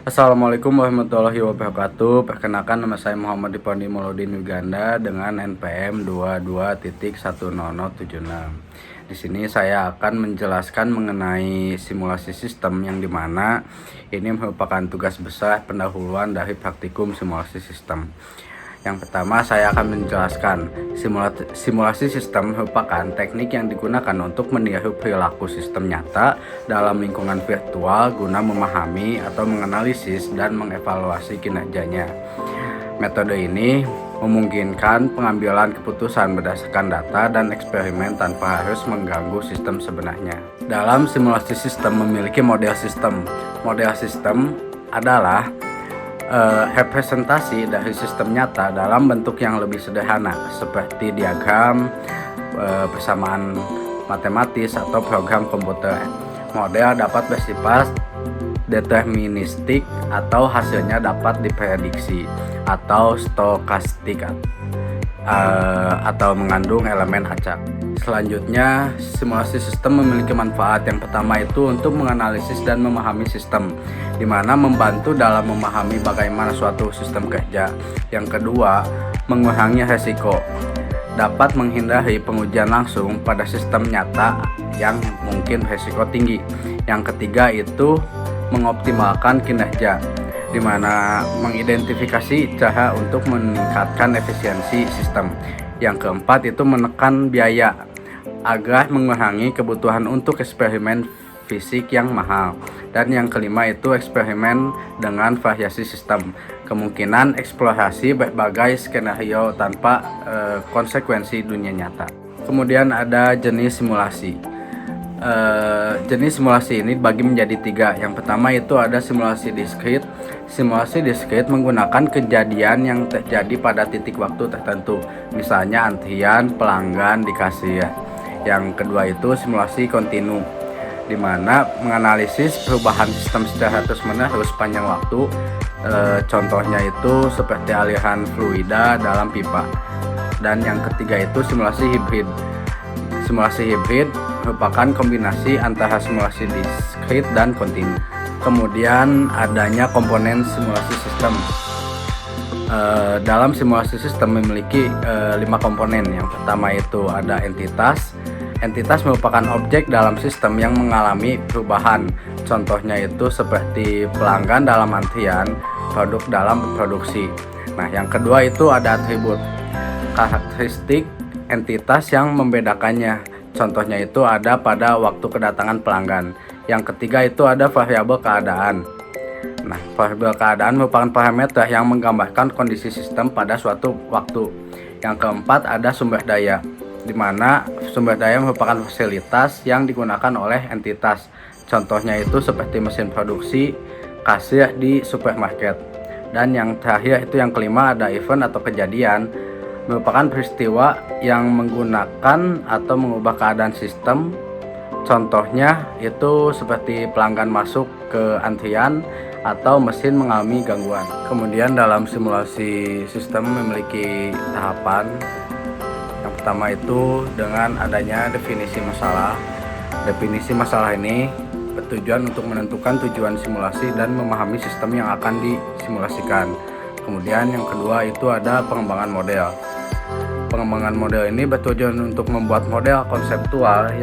Assalamualaikum warahmatullahi wabarakatuh. Perkenalkan, nama saya Muhammad Ipandi Mauludin Uganda dengan NPM 22.10076. Di sini saya akan menjelaskan mengenai simulasi sistem, yang dimana ini merupakan tugas besar pendahuluan dari praktikum simulasi sistem. Yang pertama, saya akan menjelaskan simulasi sistem merupakan teknik yang digunakan untuk meniru perilaku sistem nyata dalam lingkungan virtual guna memahami atau menganalisis dan mengevaluasi kinerjanya. Metode ini memungkinkan pengambilan keputusan berdasarkan data dan eksperimen tanpa harus mengganggu sistem sebenarnya. Dalam simulasi sistem memiliki model sistem. Model sistem adalah representasi dari sistem nyata dalam bentuk yang lebih sederhana, seperti diagram, persamaan matematis, atau program komputer. Model dapat bersifat deterministik atau hasilnya dapat diprediksi, atau stokastik, atau mengandung elemen acak. Selanjutnya, simulasi sistem memiliki manfaat. Yang pertama itu untuk menganalisis dan memahami sistem, di mana membantu dalam memahami bagaimana suatu sistem kerja. Yang kedua, mengurangi resiko, dapat menghindari pengujian langsung pada sistem nyata yang mungkin resiko tinggi. Yang ketiga itu mengoptimalkan kinerja, di mana mengidentifikasi cara untuk meningkatkan efisiensi sistem. Yang keempat itu menekan biaya, agar mengurangi kebutuhan untuk eksperimen fisik yang mahal. Dan yang kelima itu eksperimen dengan variasi sistem, kemungkinan eksplorasi berbagai skenario tanpa konsekuensi dunia nyata. Kemudian ada jenis simulasi. Jenis simulasi ini dibagi menjadi tiga. Yang pertama itu ada simulasi diskrit. Simulasi diskrit menggunakan kejadian yang terjadi pada titik waktu tertentu, misalnya antrian pelanggan di kasir. Yang kedua itu simulasi kontinu, di mana menganalisis perubahan sistem secara terus-menerus sepanjang waktu. Contohnya itu seperti aliran fluida dalam pipa. Dan yang ketiga itu simulasi hibrid. Simulasi hibrid merupakan kombinasi antara simulasi diskrit dan kontinu. Kemudian adanya komponen simulasi sistem. Dalam simulasi sistem memiliki 5 komponen. Yang pertama itu ada entitas. Entitas merupakan objek dalam sistem yang mengalami perubahan. Contohnya itu seperti pelanggan dalam antrian, produk dalam produksi. Nah, yang kedua itu ada atribut, karakteristik entitas yang membedakannya. Contohnya itu ada pada waktu kedatangan pelanggan. Yang ketiga itu ada variabel keadaan. Nah, variabel keadaan merupakan parameter yang menggambarkan kondisi sistem pada suatu waktu. Yang keempat ada sumber daya, di mana sumber daya merupakan fasilitas yang digunakan oleh entitas. Contohnya itu seperti mesin produksi, kasir di supermarket. Dan yang terakhir itu yang kelima ada event atau kejadian, merupakan peristiwa yang menggunakan atau mengubah keadaan sistem. Contohnya itu seperti pelanggan masuk ke antrian atau mesin mengalami gangguan. Kemudian dalam simulasi sistem memiliki tahapan. Yang pertama itu dengan adanya definisi masalah. Definisi masalah ini bertujuan untuk menentukan tujuan simulasi dan memahami sistem yang akan disimulasikan. Kemudian yang kedua itu ada pengembangan model. Pengembangan model ini bertujuan untuk membuat model konseptual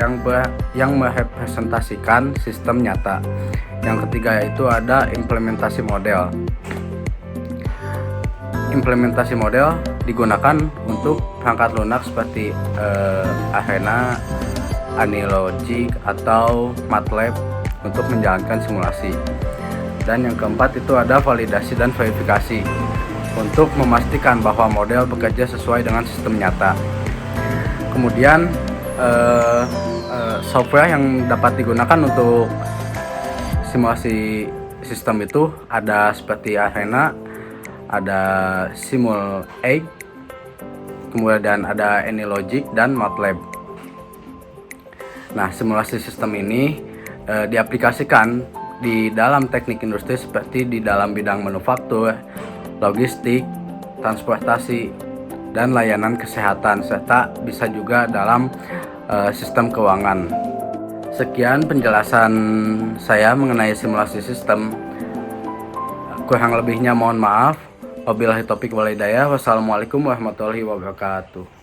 yang merepresentasikan sistem nyata. Yang ketiga itu ada implementasi model. Implementasi model digunakan untuk perangkat lunak seperti Arena, Anilogic, atau MATLAB untuk menjalankan simulasi. Dan yang keempat itu ada validasi dan verifikasi, untuk memastikan bahwa model bekerja sesuai dengan sistem nyata. Kemudian software yang dapat digunakan untuk simulasi sistem itu ada seperti Arena, ada Simul8, kemudian ada Anilogic dan MATLAB. Nah, simulasi sistem ini diaplikasikan di dalam teknik industri seperti di dalam bidang manufaktur, logistik, transportasi, dan layanan kesehatan, serta bisa juga dalam sistem keuangan. Sekian penjelasan saya mengenai simulasi sistem. Kurang lebihnya mohon maaf. Wabillahi taufik wal hidayah. Wassalamualaikum warahmatullahi wabarakatuh.